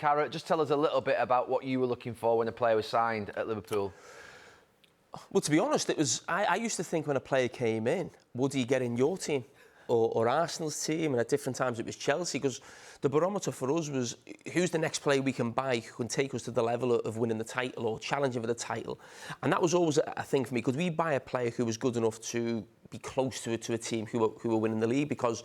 Carragher, just tell us a little bit about what you were looking for when a player was signed at Liverpool. Well, to be honest, it was. I used to think when a player came in, would he get in your team or Arsenal's team? And at different times it was Chelsea, because the barometer for us was who's the next player we can buy who can take us to the level of winning the title or challenging for the title. And that was always a thing for me. Could we buy a player who was good enough to be close to a team who were winning the league? Because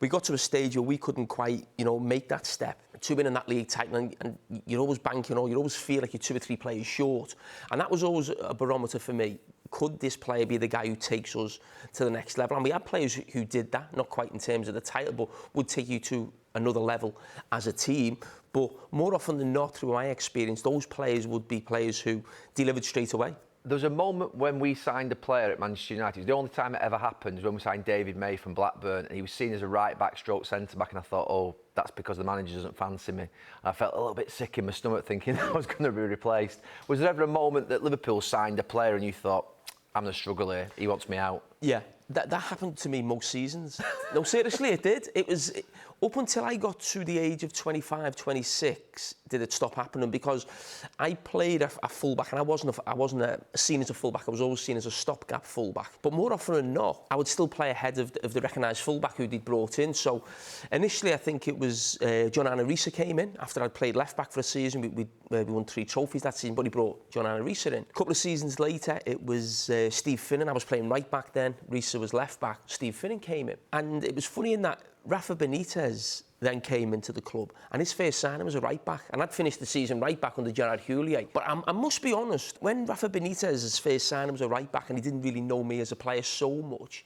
we got to a stage where we couldn't quite, make that step to winning that league title, and you're always banking, or you always feel like you're 2 or 3 players short. And that was always a barometer for me. Could this player be the guy who takes us to the next level? And we had players who did that, not quite in terms of the title, but would take you to another level as a team. But more often than not, through my experience, those players would be players who delivered straight away. There was a moment when we signed a player at Manchester United. It was the only time it ever happened, was when we signed David May from Blackburn, and he was seen as a right-back stroke centre-back, and I thought, oh, that's because the manager doesn't fancy me. And I felt a little bit sick in my stomach thinking I was going to be replaced. Was there ever a moment that Liverpool signed a player and you thought, I'm going to struggle here, he wants me out? Yeah, that happened to me most seasons. No, seriously, it did. It was up until I got to the age of 25, 26, did it stop happening, because I played a fullback, and I wasn't seen as a fullback. I was always seen as a stopgap fullback. But more often than not, I would still play ahead of the recognised fullback who they'd brought in. So initially, I think it was John Risa came in after I'd played left back for a season. We won 3 trophies that season, but he brought John Risa in. A couple of seasons later, it was Steve Finnan. I was playing right back then. Risa was left back. Steve Finnan came in, and it was funny in that Rafa Benitez then came into the club, and his first signing was a right back, and I'd finished the season right back under Gerard Houllier. But I must be honest, when Rafa Benitez's first signing was a right back and he didn't really know me as a player so much,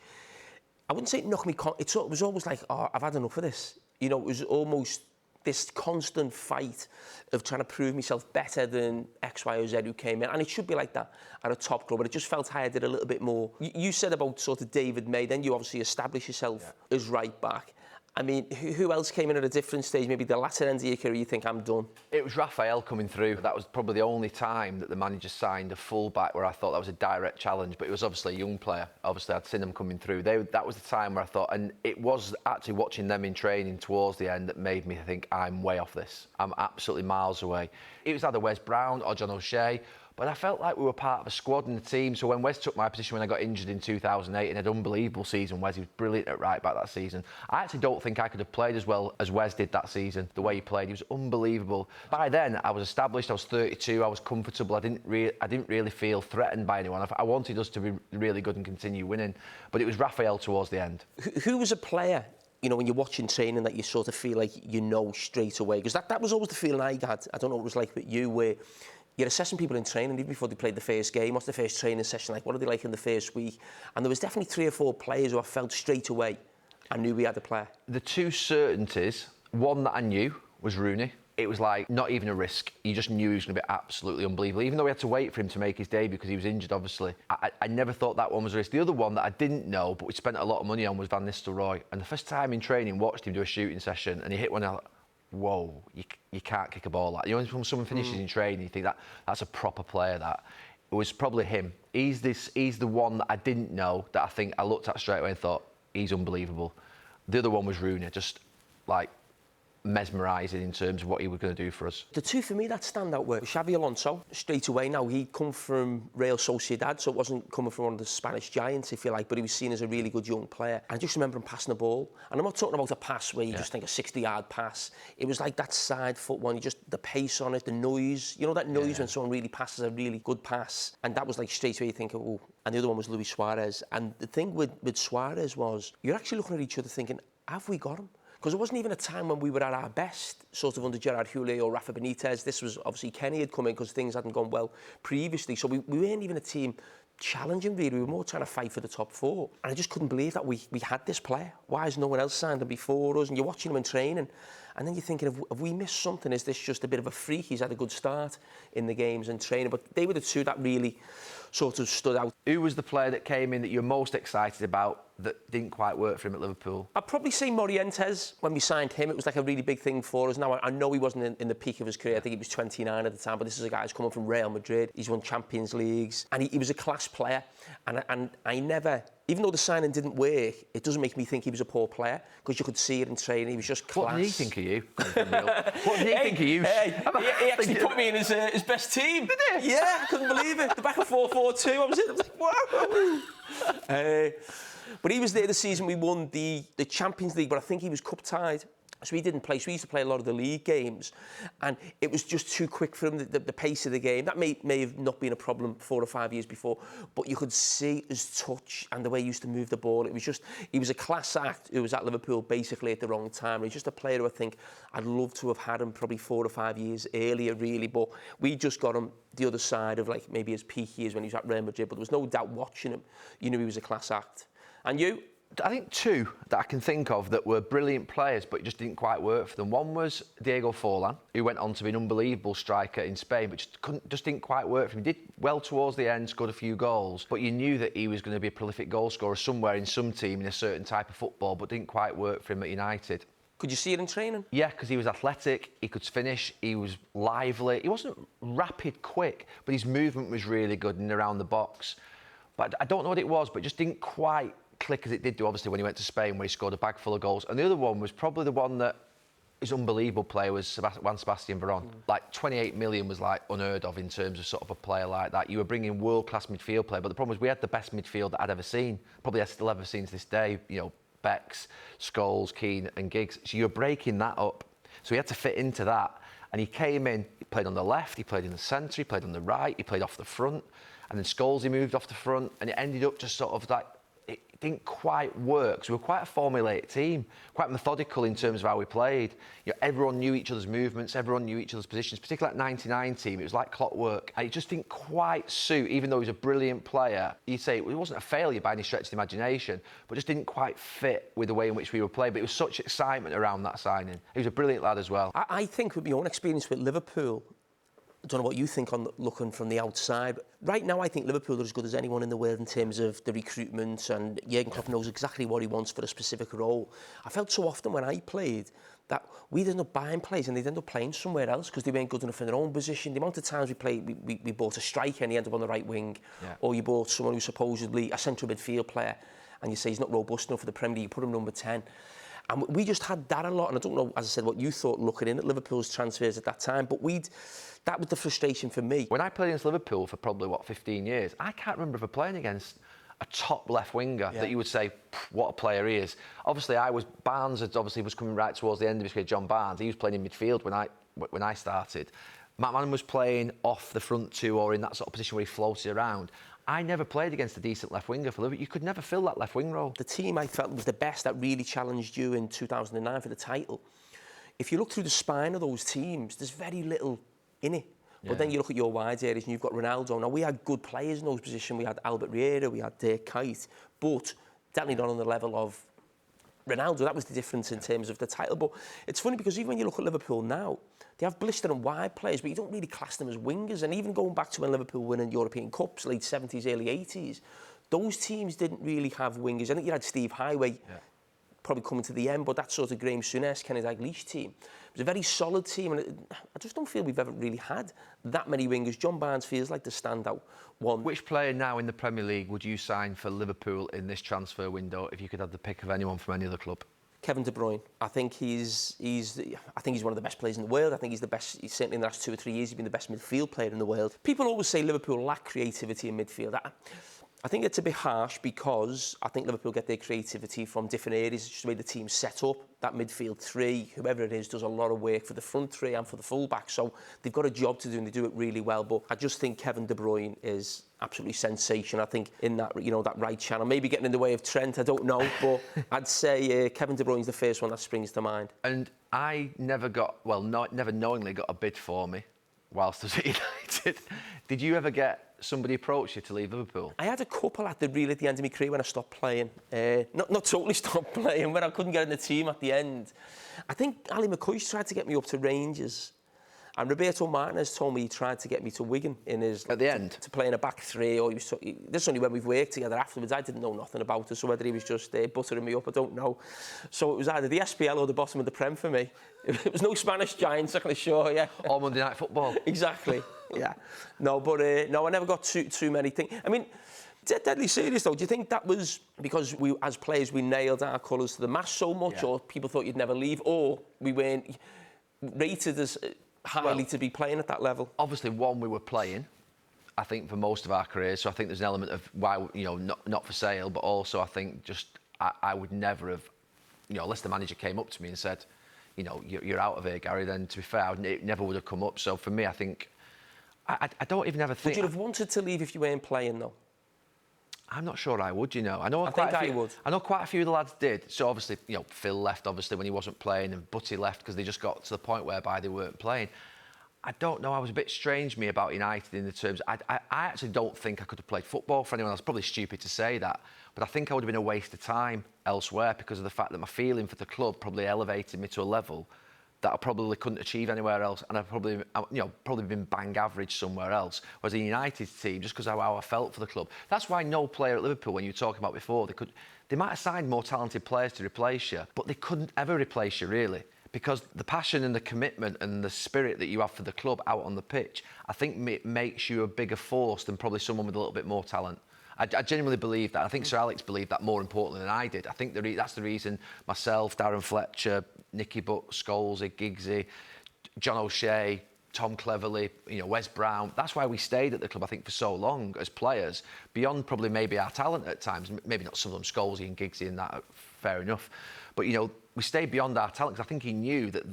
I wouldn't say it knocked me. It was always like, oh, I've had enough of this. It was almost this constant fight of trying to prove myself better than X, Y, or Z who came in. And it should be like that at a top club, but it just felt I did a little bit more. You said about sort of David May, then you obviously establish yourself as right back. I mean, who else came in at a different stage? Maybe the latter end of your career, you think, I'm done? It was Raphael coming through. That was probably the only time that the manager signed a full-back where I thought that was a direct challenge, but it was obviously a young player. Obviously, I'd seen them coming through. That was the time where I thought, and it was actually watching them in training towards the end that made me think, I'm way off this. I'm absolutely miles away. It was either Wes Brown or John O'Shea, but I felt like we were part of a squad in the team. So when Wes took my position when I got injured in 2008 and had an unbelievable season, Wes, he was brilliant at right back that season. I actually don't think I could have played as well as Wes did that season. The way he played, he was unbelievable. By then, I was established. I was 32. I was comfortable. I didn't really feel threatened by anyone. I wanted us to be really good and continue winning. But it was Raphael towards the end. Who was a player, when you're watching training, that you sort of feel like straight away? Because that was always the feeling I had. I don't know what it was like with you, where you're assessing people in training even before they played the first game. What's the first training session like? What are they like in the first week? And there was definitely 3 or 4 players who I felt straight away I knew we had a player. The 2 certainties, one that I knew was Rooney. It was like not even a risk. You just knew he was going to be absolutely unbelievable. Even though we had to wait for him to make his debut because he was injured, obviously. I never thought that one was a risk. The other one that I didn't know, but we spent a lot of money on, was Van Nistelrooy. And the first time in training, watched him do a shooting session, and he hit one. Whoa, you can't kick a ball like that. When someone finishes in training, you think that's a proper player. That it was probably him. He's the one that I didn't know, that I think I looked at straight away and thought, he's unbelievable. The other one was Rooney, just like mesmerising in terms of what he was going to do for us. The 2 for me that stand out were Chavy Alonso, straight away. Now, he'd come from Real Sociedad, so it wasn't coming from one of the Spanish giants, if you like, but he was seen as a really good young player. And I just remember him passing the ball. And I'm not talking about a pass where you just think a 60-yard pass. It was like that side foot one, the pace on it, the noise. That noise when someone really passes a really good pass. And that was like straight away you think, oh. And the other one was Luis Suarez. And the thing with Suarez was, you're actually looking at each other thinking, have we got him? Because it wasn't even a time when we were at our best, sort of under Gerard Houllier or Rafa Benitez. This was obviously Kenny had come in because things hadn't gone well previously. So we weren't even a team challenging, really. We were more trying to fight for the top 4. And I just couldn't believe that we had this player. Why has no one else signed him before us? And you're watching him in training, and then you're thinking, have we missed something? Is this just a bit of a freak? He's had a good start in the games and training. But they were the 2 that really sort of stood out. Who was the player that came in that you're most excited about that didn't quite work for him at Liverpool? I'd probably say Morientes. When we signed him, it was like a really big thing for us. Now, I know he wasn't in the peak of his career. I think he was 29 at the time, but this is a guy who's coming from Real Madrid. He's won Champions Leagues, and he was a class player. And I never even though the signing didn't work, it doesn't make me think he was a poor player, because you could see it in training. He was just class. What did he think of you? What did he think of you? He actually put me in his best team. Did he? Yeah, I couldn't believe it. The back of 4-4-2, I was like, wow. But he was there the season we won the Champions League, but I think he was cup tied. So he didn't play. So we used to play a lot of the league games, and it was just too quick for him, the pace of the game. That may have not been a problem 4 or 5 years before, but you could see his touch and the way he used to move the ball. It was just, he was a class act who was at Liverpool basically at the wrong time. He's just a player who I think I'd love to have had him probably 4 or 5 years earlier, really, but we just got him the other side of like maybe his peak years when he was at Real Madrid, but there was no doubt watching him, you knew he was a class act. And you? I think 2 that I can think of that were brilliant players, but it just didn't quite work for them. One was Diego Forlan, who went on to be an unbelievable striker in Spain, but just didn't quite work for him. He did well towards the end, scored a few goals, but you knew that he was going to be a prolific goal scorer somewhere in some team in a certain type of football, but didn't quite work for him at United. Could you see it in training? Yeah, because he was athletic, he could finish, he was lively. He wasn't rapid, quick, but his movement was really good and around the box. But I don't know what it was, but it just didn't quite click as it did do, obviously, when he went to Spain, where he scored a bag full of goals. And the other one was probably the one that is unbelievable player was Juan Sebastian Veron. Like 28 million was like unheard of in terms of sort of a player like that. You were bringing world-class midfield player, but the problem was we had the best midfield that I'd ever seen. Probably I still ever seen to this day. You know, Becks, Scholes, Keane and Giggs. So you were breaking that up. So he had to fit into that. And he came in, he played on the left, he played in the centre, he played on the right, he played off the front. And then Scholes, he moved off the front, and it ended up just sort of like, it didn't quite work. So we were quite a formulaic team, quite methodical in terms of how we played. You know, everyone knew each other's movements, everyone knew each other's positions, particularly that 99 team. It was like clockwork. And it just didn't quite suit, even though he was a brilliant player. You'd say it wasn't a failure by any stretch of the imagination, but just didn't quite fit with the way in which we were playing. But it was such excitement around that signing. He was a brilliant lad as well. I think with my own experience with Liverpool, I don't know what you think on looking from the outside. But right now, I think Liverpool are as good as anyone in the world in terms of the recruitment, and Jurgen Klopp knows exactly what he wants for a specific role. I felt so often when I played that we'd end up buying players and they'd end up playing somewhere else because they weren't good enough in their own position. The amount of times we bought a striker and he ended up on the right wing, or you bought someone who's supposedly a central midfield player and you say he's not robust enough for the Premier League, you put him number 10. And we just had that a lot. And I don't know, as I said, what you thought looking in at Liverpool's transfers at that time, but that was the frustration for me. When I played against Liverpool for probably, 15 years, I can't remember ever playing against a top left winger that you would say, what a player he is. Obviously, Barnes was coming right towards the end of his career, John Barnes. He was playing in midfield when I started. McMahon was playing off the front 2 or in that sort of position where he floated around. I never played against a decent left winger for Liverpool. You could never fill that left wing role. The team I felt was the best that really challenged you in 2009 for the title. If you look through the spine of those teams, there's very little in it. But then you look at your wide areas and you've got Ronaldo. Now, we had good players in those positions. We had Albert Riera, we had Dirk Kuyt, but definitely not on the level of Ronaldo. That was the difference in terms of the title. But it's funny because even when you look at Liverpool now, they have blister and wide players, but you don't really class them as wingers. And even going back to when Liverpool winning European Cups, late 70s, early 80s, those teams didn't really have wingers. I think you had Steve Highway, probably coming to the end, but that sort of Graham Souness, Kenny Dalglish team. It was a very solid team, and I just don't feel we've ever really had that many wingers. John Barnes feels like the standout one. Which player now in the Premier League would you sign for Liverpool in this transfer window if you could have the pick of anyone from any other club? Kevin De Bruyne. I think he's one of the best players in the world. I think he's the best. He's certainly in the last 2 or 3 years, he's been the best midfield player in the world. People always say Liverpool lack creativity in midfield. I think it's a bit harsh because I think Liverpool get their creativity from different areas. It's just the way the team's set up. That midfield 3, whoever it is, does a lot of work for the front 3 and for the full-back. So they've got a job to do and they do it really well. But I just think Kevin De Bruyne is absolutely sensational. I think in that, that right channel, maybe getting in the way of Trent, I don't know. But I'd say Kevin De Bruyne's the first one that springs to mind. And I never never knowingly got a bid for me whilst I was at United. Did you ever get somebody approach you to leave Liverpool? I had a couple at the end of my career when I stopped playing. Not totally stopped playing, when I couldn't get in the team at the end. I think Ali McCoy's tried to get me up to Rangers. And Roberto Martinez told me he tried to get me to Wigan in his... At the end? To play in a back 3, or this is only when we've worked together afterwards. I didn't know nothing about it, so whether he was just buttering me up, I don't know. So it was either the SPL or the bottom of the Prem for me. It was no Spanish giants, I can assure you. Or Monday Night Football. Exactly, yeah. No, but I never got too many things. I mean, Deadly serious though. Do you think that was because we, as players, we nailed our colours to the mast so much, or people thought you'd never leave, or we weren't rated as highly to be playing at that level? Obviously, one, we were playing, I think, for most of our careers. So I think there's an element of why, not for sale, but also I think just I would never have, unless the manager came up to me and said, you're out of here, Gary, then to be fair, it never would have come up. So for me, I think, I don't even ever think... Would you have wanted to leave if you weren't playing, though? I'm not sure I would, I know I think I would. I know quite a few of the lads did. So obviously, Phil left, obviously, when he wasn't playing, and Butty left because they just got to the point whereby they weren't playing. I don't know, I was a bit strange, me, about United in the terms... I actually don't think I could have played football for anyone else. Probably stupid to say that, but I think I would have been a waste of time elsewhere because of the fact that my feeling for the club probably elevated me to a level that I probably couldn't achieve anywhere else, and I've probably, probably been bang average somewhere else. Whereas a United team, just because of how I felt for the club, that's why no player at Liverpool, when you were talking about before, they might have signed more talented players to replace you, but they couldn't ever replace you really, because the passion and the commitment and the spirit that you have for the club out on the pitch, I think it makes you a bigger force than probably someone with a little bit more talent. I genuinely believe that. I think Sir Alex believed that more importantly than I did. I think that's the reason myself, Darren Fletcher, Nicky Butt, Scholes, Giggsy, John O'Shea, Tom Cleverley, Wes Brown. That's why we stayed at the club, I think, for so long as players, beyond probably maybe our talent at times. Maybe not some of them, Scholesy and Giggsy and that, fair enough. But, we stayed beyond our talent because I think he knew that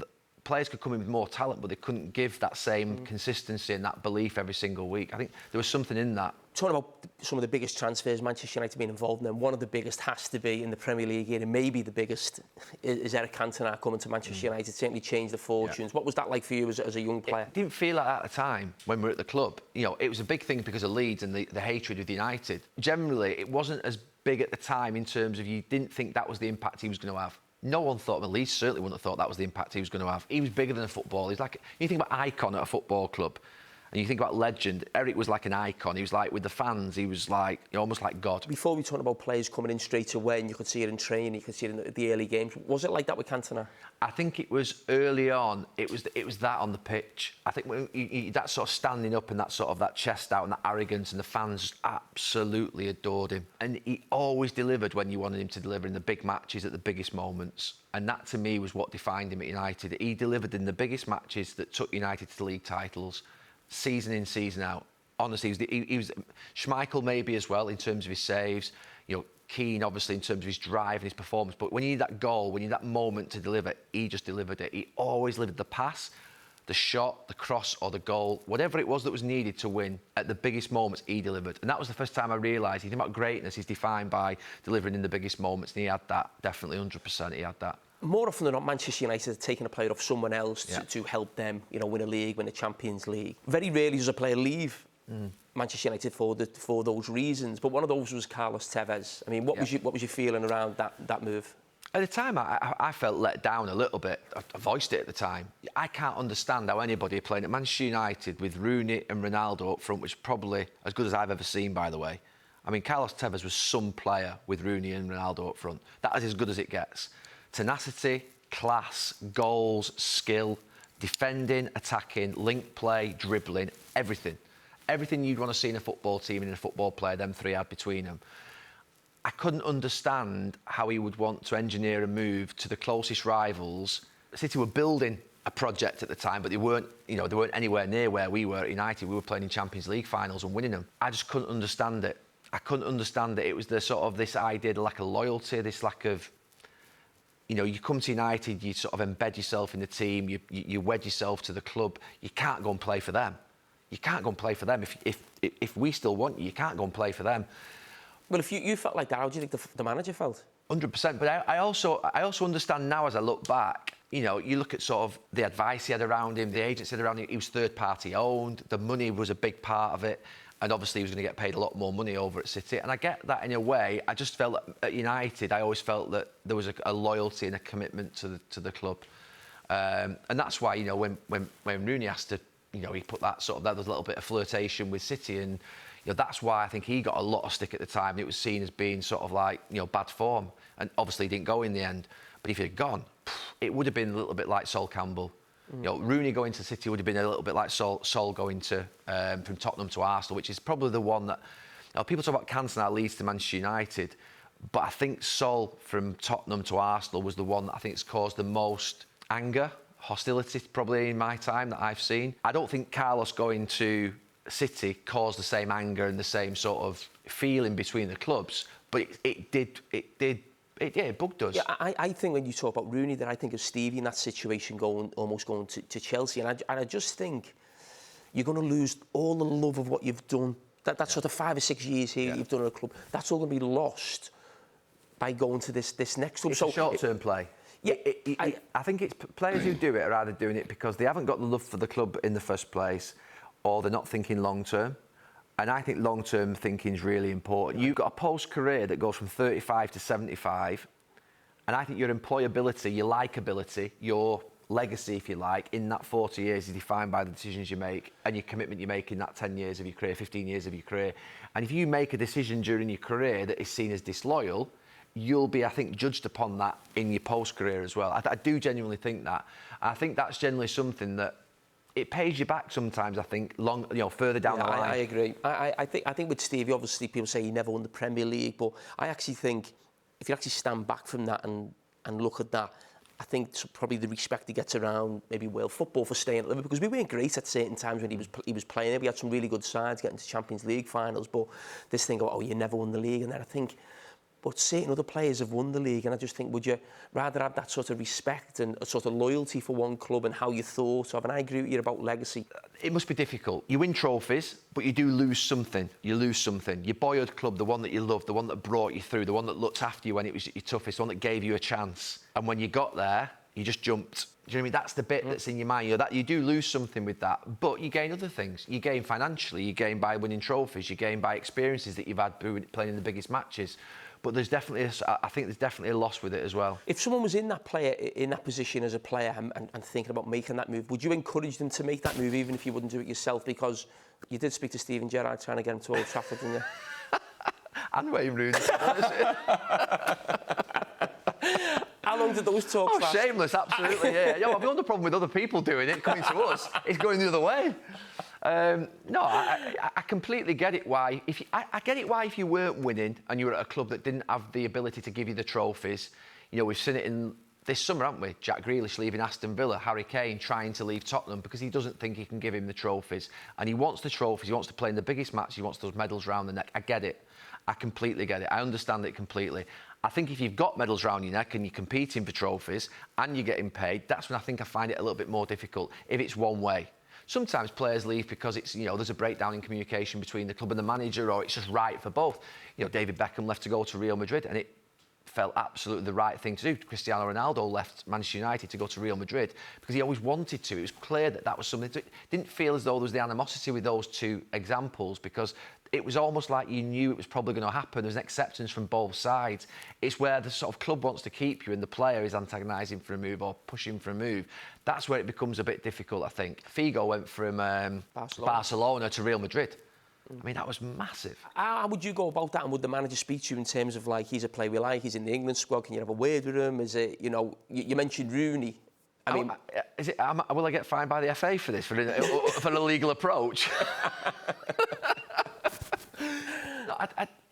players could come in with more talent, but they couldn't give that same consistency and that belief every single week. I think there was something in that. Talking about some of the biggest transfers Manchester United have been involved in, and one of the biggest has to be in the Premier League here, and maybe the biggest, is Eric Cantona coming to Manchester United. It certainly changed the fortunes. What was that like for you as a young player? It didn't feel like that at the time when we were at the club. It was a big thing because of Leeds and the hatred with United. Generally, it wasn't as big at the time in terms of you didn't think that was the impact he was going to have. No one thought, well, Leeds certainly wouldn't have thought that was the impact he was going to have. He was bigger than a football. He's like, you think about icon at a football club, and you think about legend. Eric was like an icon. He was like, with the fans, he was like, almost like God. Before we talk about players coming in straight away, and you could see it in training, you could see it in the early games, was it like that with Cantona? I think it was early on. It was that on the pitch. I think when that sort of standing up and that chest out and that arrogance, and the fans absolutely adored him. And he always delivered when you wanted him to deliver in the big matches at the biggest moments. And that to me was what defined him at United. He delivered in the biggest matches that took United to league titles, season in, season out. Honestly, he was Schmeichel maybe as well in terms of his saves. Keane obviously in terms of his drive and his performance. But when you need that goal, when you need that moment to deliver, he just delivered it. He always delivered the pass, the shot, the cross or the goal, whatever it was that was needed to win at the biggest moments, he delivered. And that was the first time I realised, you think about greatness is defined by delivering in the biggest moments, and he had that, definitely 100% he had that. More often than not, Manchester United are taking a player off someone else to help them, win a league, win a Champions League. Very rarely does a player leave Manchester United for those reasons. But one of those was Carlos Tevez. I mean, what was your feeling around that move? At the time, I felt let down a little bit. I voiced it at the time. I can't understand how anybody playing at Manchester United with Rooney and Ronaldo up front, which is probably as good as I've ever seen, by the way. I mean, Carlos Tevez was some player with Rooney and Ronaldo up front. That is as good as it gets. Tenacity, class, goals, skill, defending, attacking, link play, dribbling, everything. Everything you'd want to see in a football team and in a football player, them three had between them. I couldn't understand how he would want to engineer a move to the closest rivals. City were building a project at the time, but they weren't anywhere near where we were at United. We were playing in Champions League finals and winning them. I just couldn't understand it. I couldn't understand it. It was the sort of this idea, the lack of loyalty, this lack of, you come to United, you sort of embed yourself in the team, you wed yourself to the club. You can't go and play for them. You can't go and play for them. If we still want you, you can't go and play for them. Well, if you felt like that, how do you think the manager felt? 100%. But I also understand now as I look back, you look at sort of the advice he had around him, the agents had around him, he was third-party owned, the money was a big part of it, and obviously he was going to get paid a lot more money over at City. And I get that in a way. I just felt at United, I always felt that there was a loyalty and a commitment to the club. And that's why, when Rooney has to, he put that there was a little bit of flirtation with City, and that's why I think he got a lot of stick at the time. It was seen as being sort of like, bad form. And obviously he didn't go in the end. But if he had gone, it would have been a little bit like Sol Campbell. Rooney going to City would have been a little bit like Sol going to from Tottenham to Arsenal, which is probably the one that Now, people talk about Cantona leads to Manchester United, but I think Sol from Tottenham to Arsenal was the one that I think has caused the most anger, hostility, probably in my time that I've seen. I don't think Carlos going to City caused the same anger and the same sort of feeling between the clubs, but it bugged us. Yeah, I think when you talk about Rooney, that I think of Stevie in that situation almost going to Chelsea, and I just think you're going to lose all the love of what you've done. That sort of 5 or 6 years here you've done at a club, that's all going to be lost by going to this next club. It's a short-term play. Yeah, I think it's players who do it are either doing it because they haven't got the love for the club in the first place, or they're not thinking long-term. And I think long-term thinking is really important. You've got a post-career that goes from 35 to 75, and I think your employability, your likability, your legacy, if you like, in that 40 years is defined by the decisions you make and your commitment you make in that 10 years of your career, 15 years of your career. And if you make a decision during your career that is seen as disloyal, you'll be, I think, judged upon that in your post-career as well. I do genuinely think that. I think that's generally something that it pays you back sometimes, I think, further down the line. I agree. I think with Stevie, obviously, people say he never won the Premier League, but I actually think if you actually stand back from that and look at that, I think probably the respect he gets around maybe world football for staying at Liverpool, because we weren't great at certain times when he was playing there. We had some really good sides getting to Champions League finals, but this thing of, you never won the league, and then I think, but certain other players have won the league, and I just think, would you rather have that sort of respect and a sort of loyalty for one club and how you thought of? And I agree with you about legacy. It must be difficult. You win trophies, but you do lose something. You lose something. Your boyhood club, the one that you loved, the one that brought you through, the one that looked after you when it was your toughest, the one that gave you a chance. And when you got there, you just jumped. Do you know what I mean? That's the bit that's in your mind. That you do lose something with that, but you gain other things. You gain financially. You gain by winning trophies. You gain by experiences that you've had playing in the biggest matches. But I think there's definitely a loss with it as well. If someone was in that position as a player and thinking about making that move, would you encourage them to make that move even if you wouldn't do it yourself? Because you did speak to Steven Gerrard trying to get him to Old Trafford, didn't you? And Wayne Rooney. How long did those talks last? Shameless, absolutely, yeah. I've got no problem with other people doing it, coming to us. It's going the other way. No, I completely get it why. I get it why if you weren't winning and you were at a club that didn't have the ability to give you the trophies. We've seen it in this summer, haven't we? Jack Grealish leaving Aston Villa, Harry Kane trying to leave Tottenham because he doesn't think he can give him the trophies. And he wants the trophies, he wants to play in the biggest match, he wants those medals round the neck. I get it. I completely get it. I understand it completely. I think if you've got medals round your neck and you're competing for trophies and you're getting paid, that's when I think I find it a little bit more difficult if it's one way. Sometimes players leave because it's, there's a breakdown in communication between the club and the manager, or it's just right for both. David Beckham left to go to Real Madrid and it felt absolutely the right thing to do. Cristiano Ronaldo left Manchester United to go to Real Madrid because he always wanted to. It was clear that was something. It didn't feel as though there was the animosity with those two examples because it was almost like you knew it was probably going to happen. There's an acceptance from both sides. It's where the sort of club wants to keep you and the player is antagonising for a move or pushing for a move. That's where it becomes a bit difficult, I think. Figo went from Barcelona to Real Madrid. I mean, that was massive. How would you go about that? And would the manager speak to you in terms of, like, he's a player we like, he's in the England squad, can you have a word with him? Is it, you mentioned Rooney. I mean... Will I get fined by the FA for this, for an illegal approach?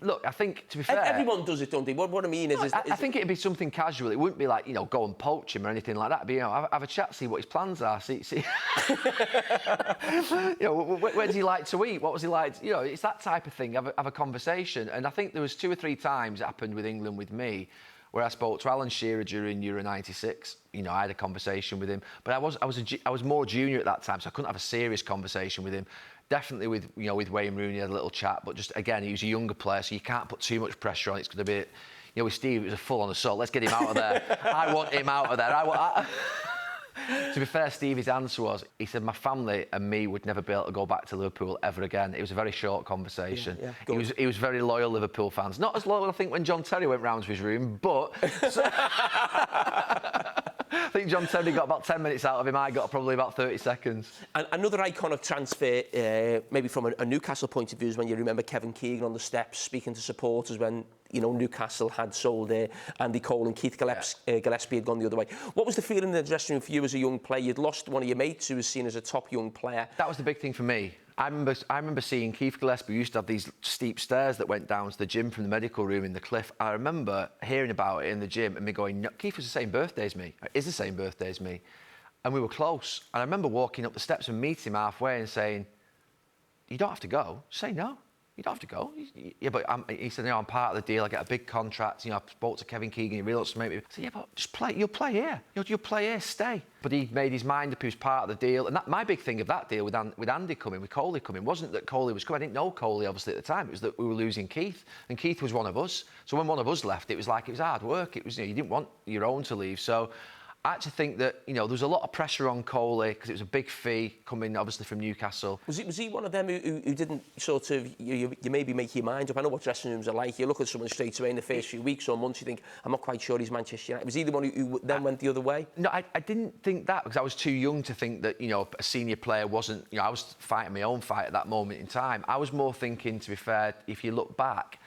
Look, I think, to be fair... Everyone does it, don't they? What I mean is... I think it'd be something casual. It wouldn't be like, go and poach him or anything like that. It'd be, have a chat, see what his plans are, see... where does he like to eat? What was he like... it's that type of thing, have a conversation. And I think there was 2 or 3 times it happened with England with me where I spoke to Alan Shearer during Euro 96. I had a conversation with him. But I was more junior at that time, so I couldn't have a serious conversation with him. Definitely with Wayne Rooney, had a little chat, but just again, he was a younger player, so you can't put too much pressure on. It's going to be, with Steve, it was a full-on assault. Let's get him out of there. I want him out of there. To be fair, Stevie's answer was, he said, my family and me would never be able to go back to Liverpool ever again. It was a very short conversation. Yeah, he was very loyal Liverpool fans. Not as loyal, I think, when John Terry went round to his room, but... I think John Terry got about 10 minutes out of him. I got probably about 30 seconds. And another iconic transfer, maybe from a Newcastle point of view, is when you remember Kevin Keegan on the steps speaking to supporters when, Newcastle had sold Andy Cole and Keith Gillespie had gone the other way. What was the feeling in the dressing room for you as a young player? You'd lost one of your mates who was seen as a top young player. That was the big thing for me. I remember seeing Keith Gillespie used to have these steep stairs that went down to the gym from the medical room in the cliff. I remember hearing about it in the gym and me going, no, Keith was the same birthday as me, is the same birthday as me. And we were close. And I remember walking up the steps and meeting him halfway and saying, you don't have to go. Say no. You don't have to go. Yeah, but he said, I'm part of the deal. I get a big contract. I spoke to Kevin Keegan. He really wants to make me. I said, yeah, but just play. You'll play here. You'll play here. Stay. But he made his mind up. He was part of the deal. And my big thing of that deal with Andy coming, with Coley coming, wasn't that Coley was coming. I didn't know Coley, obviously, at the time. It was that we were losing Keith. And Keith was one of us. So when one of us left, it was hard work. It was, you didn't want your own to leave. So I actually think that, there was a lot of pressure on Coley because it was a big fee coming, obviously, from Newcastle. Was he one of them who didn't sort of, you maybe make your mind up? I know what dressing rooms are like. You look at someone straight away in the first few weeks or months, you think, I'm not quite sure he's Manchester United. Was he the one who then went the other way? No, I didn't think that because I was too young to think that, a senior player wasn't, I was fighting my own fight at that moment in time. I was more thinking, to be fair, if you look back,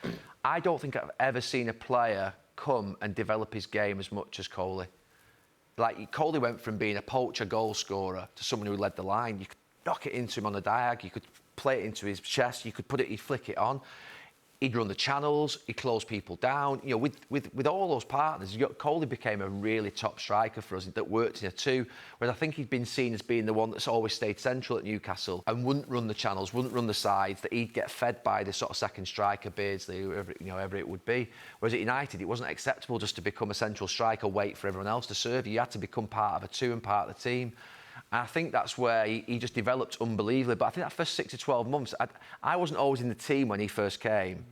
I don't think I've ever seen a player come and develop his game as much as Coley. Coley went from being a poacher goal scorer to someone who led the line. You could knock it into him on the diag, you could play it into his chest, you could he'd flick it on. He'd run the channels, he'd close people down. With all those partners, Coley became a really top striker for us that worked in a two, whereas I think he'd been seen as being the one that's always stayed central at Newcastle and wouldn't run the channels, wouldn't run the sides, that he'd get fed by the sort of second striker, Beardsley, whoever it would be. Whereas at United, it wasn't acceptable just to become a central striker, wait for everyone else to serve you. You had to become part of a two and part of the team. And I think that's where he just developed unbelievably. But I think that first 6 to 12 months, I wasn't always in the team when he first came.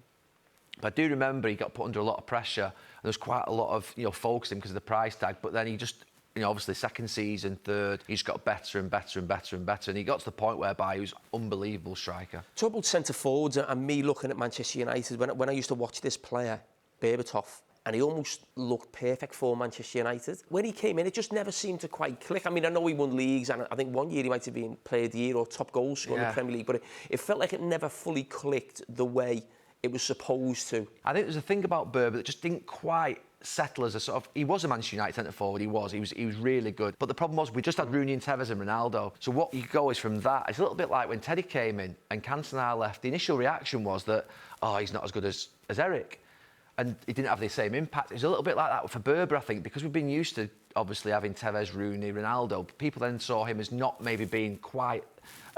But I do remember he got put under a lot of pressure. And there was quite a lot of, focus on him because of the price tag. But then he just, obviously second season, third, he just got better and better and better and better. And he got to the point whereby he was an unbelievable striker. Talk about centre forwards and me looking at Manchester United. When I used to watch this player, Berbatov, and he almost looked perfect for Manchester United. When he came in, it just never seemed to quite click. I mean, I know he won leagues, and I think one year he might have been Player of the Year or top goal scorer in the Premier League, but it felt like it never fully clicked the way it was supposed to. I think there's a thing about Berber that just didn't quite settle as a sort of... He was a Manchester United centre forward, he was really good. But the problem was we just had Rooney and Tevez and Ronaldo. So what you go is from that. It's a little bit like when Teddy came in and Cantona left. The initial reaction was that, he's not as good as Eric. And he didn't have the same impact. It was a little bit like that for Berber, I think, because we've been used to obviously having Tevez, Rooney, Ronaldo. People then saw him as not maybe being quite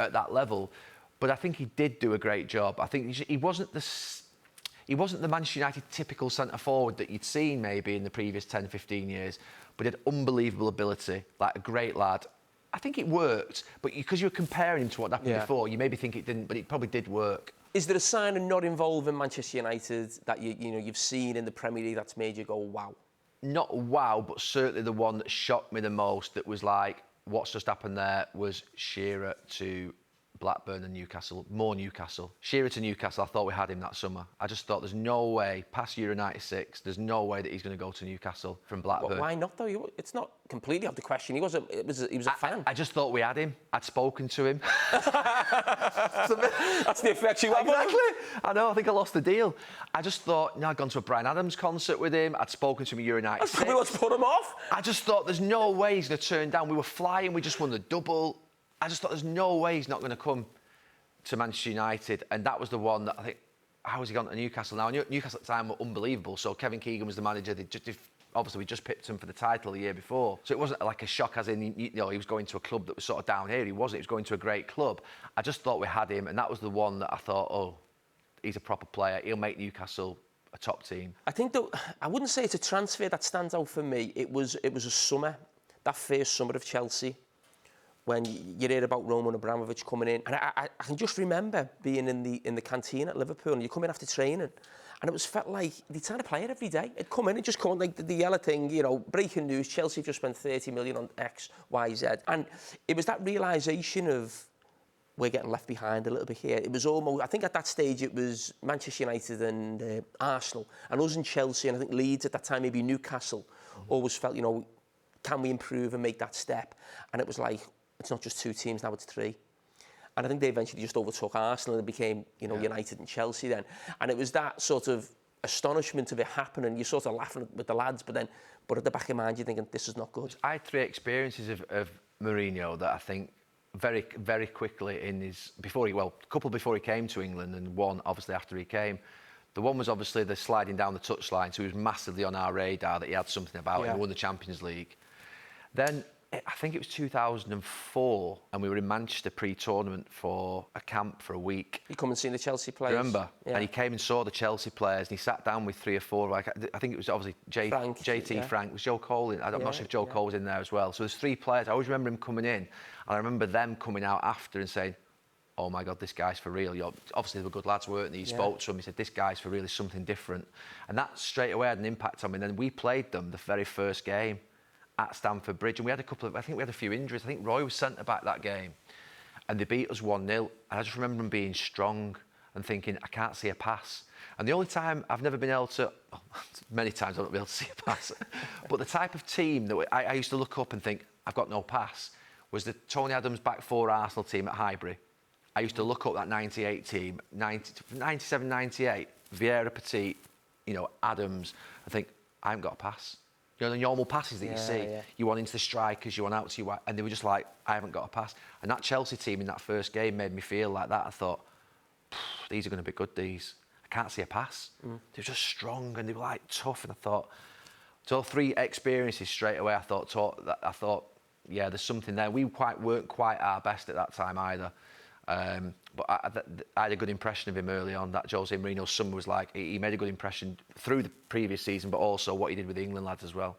at that level. But I think he did do a great job. I think he wasn't the Manchester United typical centre-forward that you'd seen maybe in the previous 10, 15 years, but he had unbelievable ability, like a great lad. I think it worked, but because you're comparing him to what happened before, you maybe think it didn't, but it probably did work. Is there a sign of not involving Manchester United that you've seen in the Premier League that's made you go, wow? Not wow, but certainly the one that shocked me the most, that was like, what's just happened there, was Shearer to Blackburn and Newcastle, more Newcastle. Shearer to Newcastle, I thought we had him that summer. I just thought there's no way, past Euro 96, there's no way that he's going to go to Newcastle from Blackburn. Well, why not though? It's not completely out of the question. He was a fan. I just thought we had him. I'd spoken to him. That's the effect you have. Exactly. I know, I think I lost the deal. I just thought, I'd gone to a Bryan Adams concert with him. I'd spoken to him at Euro 96. That's probably what's put him off. I just thought there's no way he's going to turn down. We were flying, we just won the double. I just thought there's no way he's not going to come to Manchester United, and that was the one that I think, how has he gone to Newcastle now? Newcastle at the time were unbelievable, so Kevin Keegan was the manager. Obviously, we just picked him for the title the year before, so it wasn't like a shock as in, he was going to a club that was sort of down here. He wasn't, he was going to a great club. I just thought we had him, and that was the one that I thought, he's a proper player, he'll make Newcastle a top team. I think that, I wouldn't say it's a transfer that stands out for me. It was a summer, that first summer of Chelsea, when you heard about Roman Abramovich coming in. And I can just remember being in the canteen at Liverpool, and you come in after training, and it was felt like they trying to play it every day. It'd come in and just come on, like the yellow thing, breaking news, Chelsea just spent 30 million on X, Y, Z. And it was that realisation of, we're getting left behind a little bit here. It was almost, I think at that stage it was Manchester United and Arsenal, and us and Chelsea, and I think Leeds at that time, maybe Newcastle, always felt, can we improve and make that step? And it was like, it's not just two teams, now it's three. And I think they eventually just overtook Arsenal and became, United and Chelsea then. And it was that sort of astonishment of it happening. You're sort of laughing with the lads, but at the back of your mind, you're thinking, this is not good. I had 3 experiences of Mourinho that I think very, very quickly in his, a couple before he came to England and one obviously after he came. The one was obviously the sliding down the touchline, so he was massively on our radar that he had something about him. He won the Champions League. Then I think it was 2004, and we were in Manchester pre-tournament for a camp for a week. You come and see the Chelsea players. Remember? Yeah. And he came and saw the Chelsea players, and he sat down with 3 or 4. Like I think it was obviously JT Frank, was Joe Cole in? I'm not sure if Joe Cole was in there as well. So there's 3 players. I always remember him coming in, and I remember them coming out after and saying, "Oh my God, this guy's for real." Obviously, they were good lads, weren't they? He spoke to him. He said, "This guy's for real. It's something different," and that straight away had an impact on me. And then we played them the very first game at Stamford Bridge, and we had a few injuries. I think Roy was centre back that game, and they beat us 1-0. And I just remember them being strong and thinking, I can't see a pass. And the only time I've never been able to, many times I've not been able to see a pass, but the type of team that I used to look up and think, I've got no pass, was the Tony Adams back 4 Arsenal team at Highbury. I used to look up that 98 team, 97, 98, Vieira, Petit, Adams, and think, I haven't got a pass. The normal passes that you see. Yeah. You want into the strikers, you want out to you, and they were just like, I haven't got a pass. And that Chelsea team in that first game made me feel like that. I thought, these are going to be good, these. I can't see a pass. They were just strong and they were like tough. And I thought, so 3 experiences straight away, I thought, yeah, there's something there. We weren't quite our best at that time either. But I had a good impression of him early on. That Jose Mourinho's summer was like, he made a good impression through the previous season, but also what he did with the England lads as well.